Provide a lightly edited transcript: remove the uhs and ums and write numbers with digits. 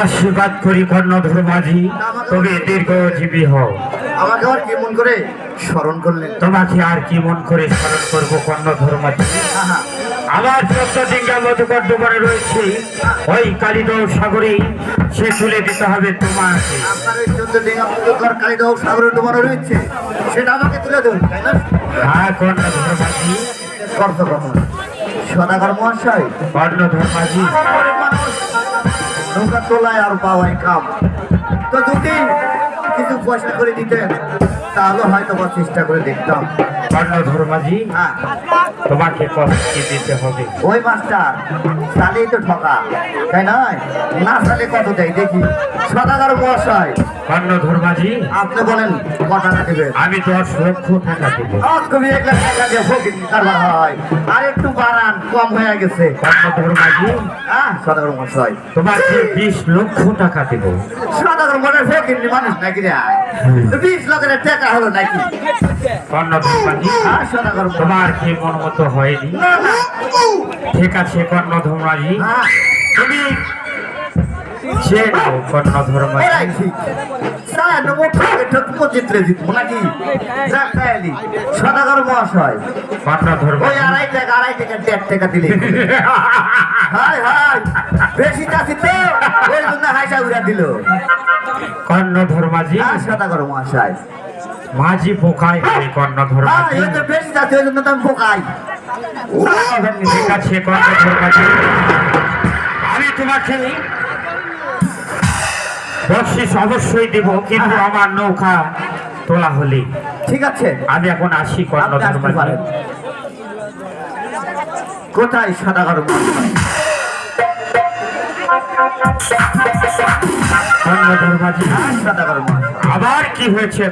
আশীর্বাদ করি কর্ণধর মাঝি, তবে দীর্ঘজীবী হও। আমাকে আর কি মন করে স্মরণ করলেন? তোমাকে আর কি মন করে স্মরণ করবো কর্ণধর মাঝি? আমার 14 ডিঙ্গা মধুকর ডোবারে রয়েছে, ওই কালিদহ সাগরে সে তুলে দিতে হবে তোমাকে। আপনার ওই 14 ডিঙ্গা মধুকর কালিদহ সাগরে ডোবানো রয়েছে, সেটা আমাকে তুলে দেবেন, তাই না? হ্যাঁ কর্ণধর মাঝি। করতো কথা সদাগর মহাশয়, কর্ণধর মাঝি। নৌকা তোলায় আর পাওয়াই কাম, তো যদি কিছু পয়সা করে দিতেন তাহলে হয়তো বা চেষ্টা করে দেখতাম। কর্ণধর মাঝি, হ্যাঁ, তোমাকে কষ্ট দিতে হবে। ওই মাস্টার সালেই তো ঠকা, তাই নয়? না সালে কত দেয় দেখি। সদাগর মহাশয়, কর্ণধর মাঝি, আপনি বলেন ক টাকা দেবেন? আমি 10 লক্ষ টাকা দেব। কবি 1 লাখ টাকা দিয়ে ফকির কারবার হয়, আর একটু বাড়ান, কম হয়ে গেছে। কর্ণধর মাঝি, হ্যাঁ সদাগর মহাশয়, তোমাকে 20 লক্ষ টাকা দেব। সদাগর মনে ফকির মানুষ নাকি রে? 20 লাখের টাকা হলো নাকি? কর্ণধর মাঝি, হ্যাঁ সদাগর তোমার কি মন মতো হয়নি? না না, ঠিক আছে কর্ণধর মাঝি, হ্যাঁ তুমি সে নাও কর্ণধর মাঝি। এরাই ঠিক। স্যার নমো ঠাকুর ঠাকুর চিত্রে জিতবো নাকি? যাক তাইলি সদাগর মহাশয়, কর্ণধর ওই মাঝি, 2.5 টাকা দিলে হাই হাই বেশি চাষি তো, ওই জন্য হাইসা উড়া দিল। কর্ণধর মাঝি, হ্যাঁ সদাগর মহাশয়, মাঝি পোকায় হয় কর্ণধর হ্যাঁ মাঝি। এই তো বেশি চাষি, ওই জন্য তো আমি বোকাই। ঠিক আছে কর্ণধর মাঝি, আমি তোমাকে বকশিস অবশ্যই দেব, কিন্তু আমার নৌকা তোলা হলে। ঠিক আছে, আমি এখন আসি আপনি কর্ণধর আসতে মাঝি। পারেন। কোথায় সদাগর মহাশয়? কর্ণধর মাঝি, হ্যাঁ সদাগর মহাশয়, আবার কি হয়েছে?